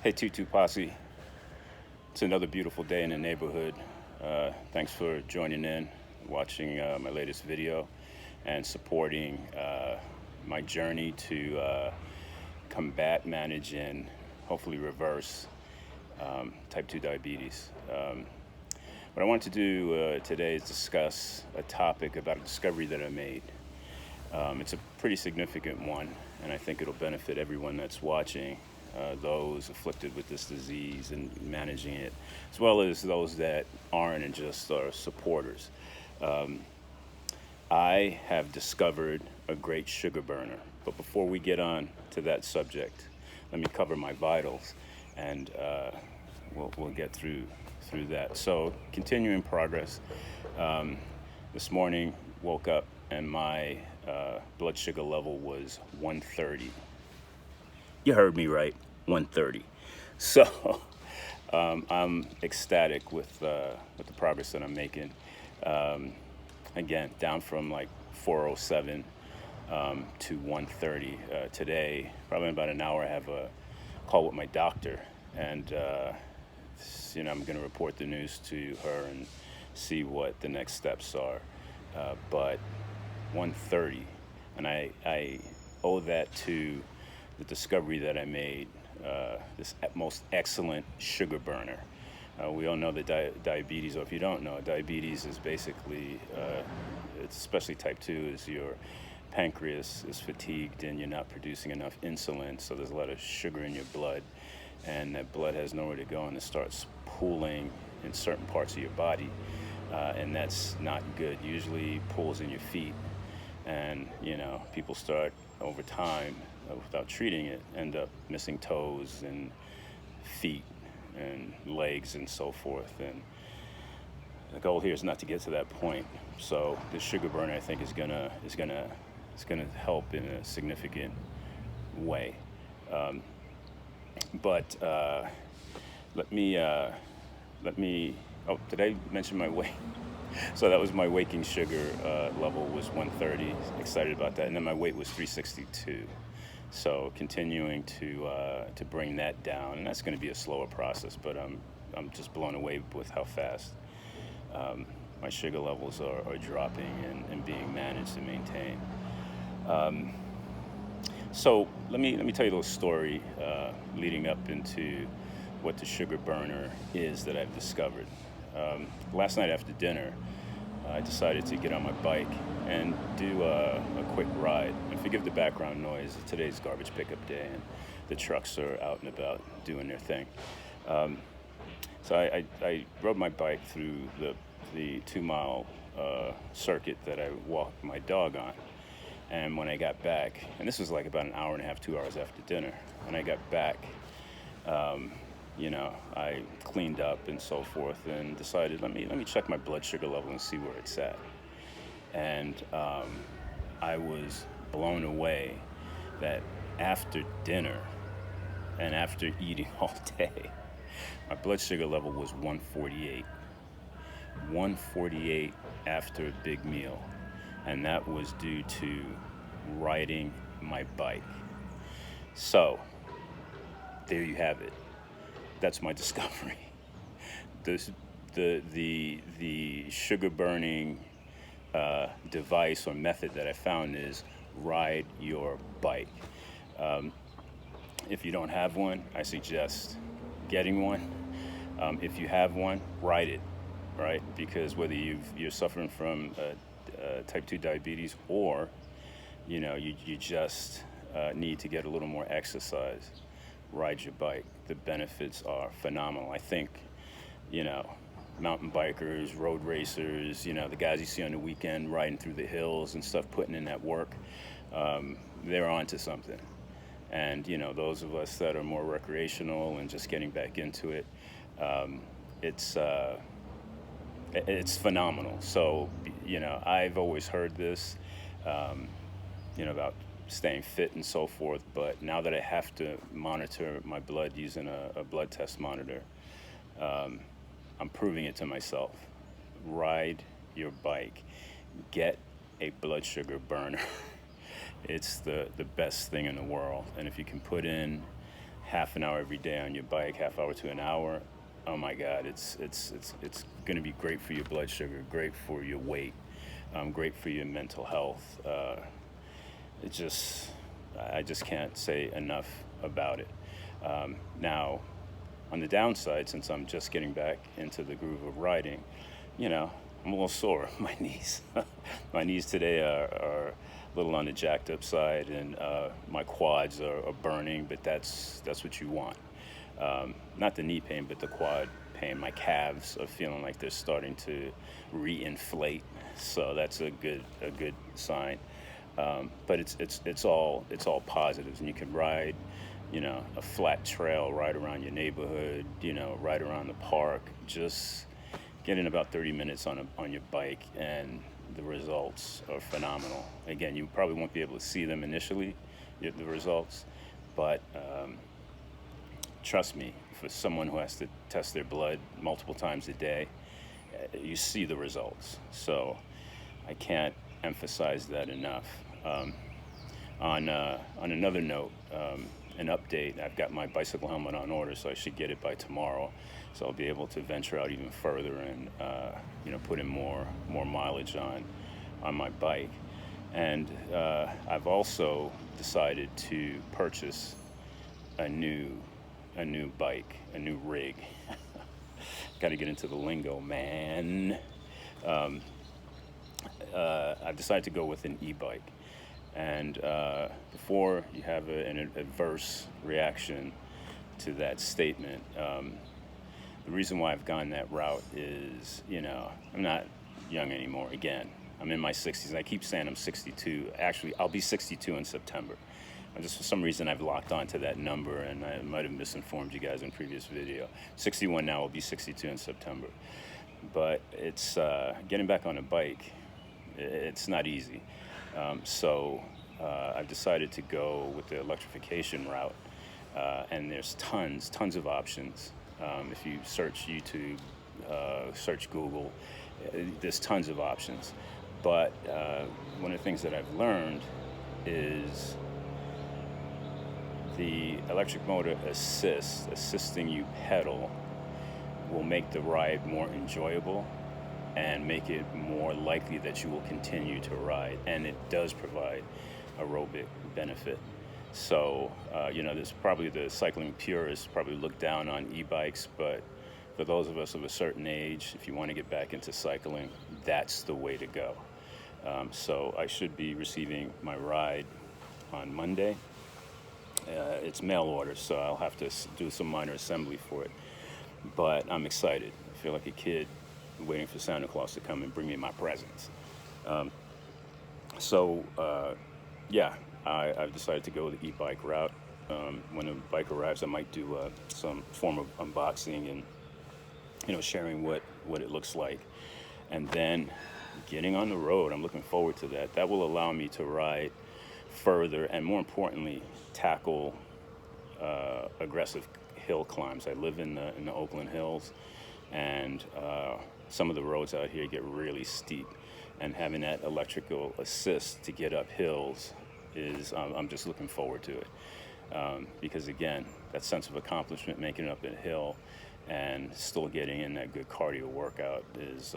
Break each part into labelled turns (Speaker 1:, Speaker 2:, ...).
Speaker 1: Hey, Tutu Posse. It's another beautiful day in the neighborhood. Thanks for joining in, watching my latest video, and supporting my journey to combat, manage, and hopefully reverse type 2 diabetes. What I want to do today is discuss a topic about a discovery that I made. It's a pretty significant one, and I think it'll benefit everyone that's watching, those afflicted with this disease and managing it, as well as those that aren't and just are supporters. I have discovered a great sugar burner, but before we get on to that subject, let me cover my vitals, and we'll get through that. So, continuing progress. This morning, woke up and my blood sugar level was 130. You heard me right, 130. So I'm ecstatic with the progress that I'm making. Again, down from like 407 to 130 today. Probably in about an hour, I have a call with my doctor, and I'm going to report the news to her and see what the next steps are. But 130, and I owe that to the discovery that I made, this most excellent sugar burner. We all know that diabetes, or if you don't know, diabetes is basically, it's especially type 2, is your pancreas is fatigued and you're not producing enough insulin, so there's a lot of sugar in your blood, and that blood has nowhere to go and it starts pooling in certain parts of your body, and that's not good. Usually pools in your feet, and people start over time, without treating it, end up missing toes and feet and legs and so forth. And the goal here is not to get to that point. So the sugar burner, I think, is gonna help in a significant way. But let me. Oh, did I mention my weight? So that was my waking sugar level was 130. Excited about that, and then my weight was 362. So continuing to bring that down, and that's going to be a slower process. But I'm just blown away with how fast my sugar levels are dropping and being managed and maintained. So let me tell you a little story leading up into what the sugar burner is that I've discovered. Last night after dinner, I decided to get on my bike and do a quick ride. And forgive the background noise. Today's garbage pickup day, and the trucks are out and about doing their thing. So I rode my bike through the 2-mile circuit that I walked my dog on. And when I got back, and this was like about an hour and a half, 2 hours after dinner, when I got back, I cleaned up and so forth, and decided let me check my blood sugar level and see where it's at. And I was blown away that after dinner and after eating all day, my blood sugar level was 148. 148 after a big meal, and that was due to riding my bike. So there you have it. That's my discovery. The sugar burning device or method that I found is ride your bike. If you don't have one, I suggest getting one. If you have one, ride it, right? Because whether you're suffering from type 2 diabetes, or you just need to get a little more exercise, ride your bike. The benefits are phenomenal. I think, mountain bikers, road racers, the guys you see on the weekend riding through the hills and stuff, putting in that work, they're onto something. And, those of us that are more recreational and just getting back into it, it's phenomenal. So, I've always heard this, about staying fit and so forth, but now that I have to monitor my blood using a blood test monitor, I'm proving it to myself. Ride your bike. Get a blood sugar burner. It's the best thing in the world. And if you can put in half an hour every day on your bike, half hour to an hour, oh my God, it's going to be great for your blood sugar, great for your weight, great for your mental health. It just, I just can't say enough about it. Now, on the downside, since I'm just getting back into the groove of riding, you know, I'm a little sore. My knees, my knees today are a little on the jacked up side, and my quads are burning. But that's what you want. Not the knee pain, but the quad pain. My calves are feeling like they're starting to reinflate, so that's a good sign. But it's all positives, and you can ride, you know, a flat trail right around your neighborhood, you know, right around the park. Just get in about 30 minutes on your bike, and the results are phenomenal. Again, you probably won't be able to see them initially, the results, but trust me, for someone who has to test their blood multiple times a day, you see the results. So I can't emphasize that enough. On another note, an update, I've got my bicycle helmet on order, so I should get it by tomorrow. So I'll be able to venture out even further and you know, put in more mileage on my bike. And I've also decided to purchase a new bike, a new rig. Got to get into the lingo, man. I've decided to go with an e-bike. And before you have an adverse reaction to that statement, the reason why I've gone that route is, you know, I'm not young anymore. Again, I'm in my 60s, and I keep saying I'm 62. Actually, I'll be 62 in September. And just for some reason, I've locked onto that number, and I might have misinformed you guys in a previous video. 61 now, I'll be 62 in September. But it's getting back on a bike, it's not easy. So I've decided to go with the electrification route, and there's tons of options. If you search YouTube, search Google, there's tons of options. But one of the things that I've learned is the electric motor assisting you pedal, will make the ride more enjoyable and make it more likely that you will continue to ride. And it does provide aerobic benefit. So, you know, there's probably the cycling purists probably look down on e-bikes, but for those of us of a certain age, if you want to get back into cycling, that's the way to go. So I should be receiving my ride on Monday. It's mail order, so I'll have to do some minor assembly for it. But I'm excited. I feel like a kid waiting for Santa Claus to come and bring me my presents. Yeah, I've decided to go the e-bike route. When the bike arrives, I might do some form of unboxing and, you know, sharing what it looks like. And then getting on the road, I'm looking forward to that. That will allow me to ride further and, more importantly, tackle aggressive hill climbs. I live in the Oakland Hills, and some of the roads out here get really steep, and having that electrical assist to get up hills is, I'm just looking forward to it. Because again, that sense of accomplishment, making it up a hill and still getting in that good cardio workout is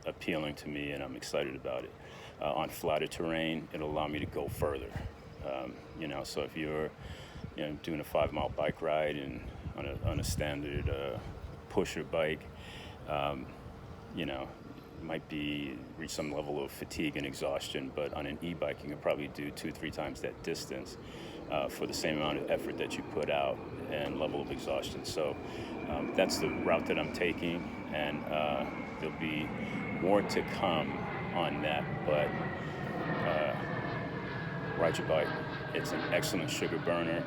Speaker 1: appealing to me, and I'm excited about it. On flatter terrain, it'll allow me to go further. You know, so if you're, you know, doing a 5-mile bike ride and on a standard pusher bike, you know, might be reach some level of fatigue and exhaustion, but on an e-bike you can probably do 2-3 times that distance for the same amount of effort that you put out and level of exhaustion. So that's the route that I'm taking, and there'll be more to come on that. But ride your bike. It's an excellent sugar burner,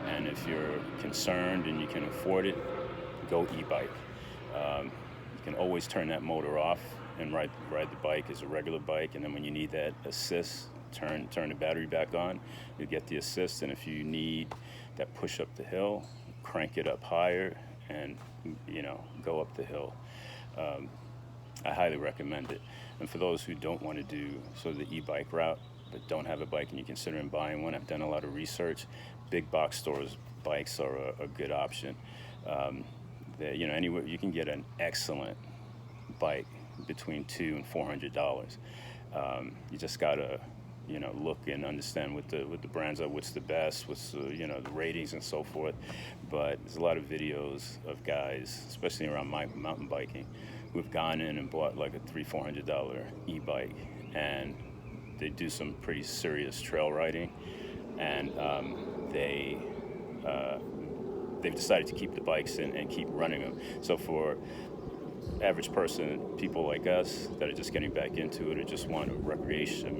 Speaker 1: and if you're concerned and you can afford it, go e-bike. You can always turn that motor off and ride the bike as a regular bike, and then when you need that assist, turn the battery back on, you get the assist. And if you need that push up the hill, crank it up higher and, you know, go up the hill. I highly recommend it. And for those who don't want to do sort of the e-bike route but don't have a bike and you're considering buying one, I've done a lot of research. Big box stores bikes are a good option. You know, anywhere you can get an excellent bike between $200 and $400. You just gotta, you know, look and understand what the brands are, what's the best, what's you know, the ratings and so forth. But there's a lot of videos of guys, especially around my mountain biking, who've gone in and bought like a $300-400 e-bike, and they do some pretty serious trail riding, and they've decided to keep the bikes and keep running them. So for average person, people like us that are just getting back into it or just want a recreation,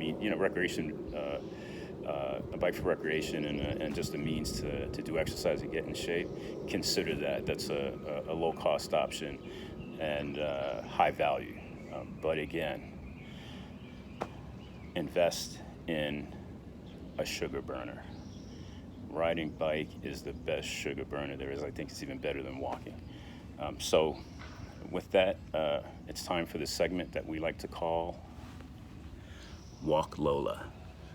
Speaker 1: a bike for recreation and just a means to do exercise and get in shape, consider that. That's a low cost option and high value. But again, invest in a sugar burner. Riding bike is the best sugar burner there is. I think it's even better than walking. So with that, it's time for this segment that we like to call Walk Lola.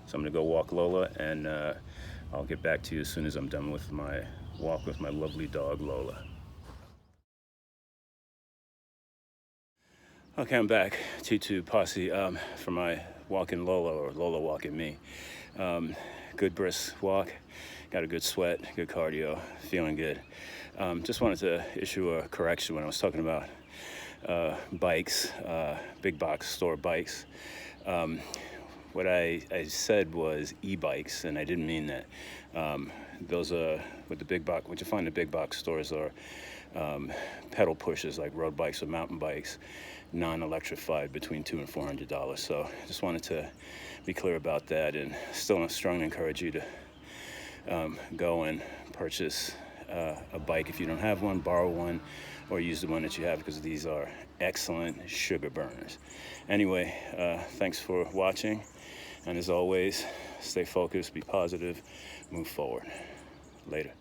Speaker 1: So I'm gonna go walk Lola, and I'll get back to you as soon as I'm done with my walk with my lovely dog Lola. Okay, I'm back, T2 Posse, for my walking Lola, or Lola walking me. Good brisk walk, got a good sweat, good cardio, feeling good. Just wanted to issue a correction when I was talking about bikes, big box store bikes. What I said was e-bikes, and I didn't mean that. Those are what you find in the big box stores are pedal pushers, like road bikes or mountain bikes, non-electrified, between $200 and $400. So just wanted to be clear about that, and still strongly encourage you to go and purchase a bike if you don't have one, borrow one, or use the one that you have, because these are excellent sugar burners. Anyway, thanks for watching, and as always, stay focused, be positive, move forward. Later.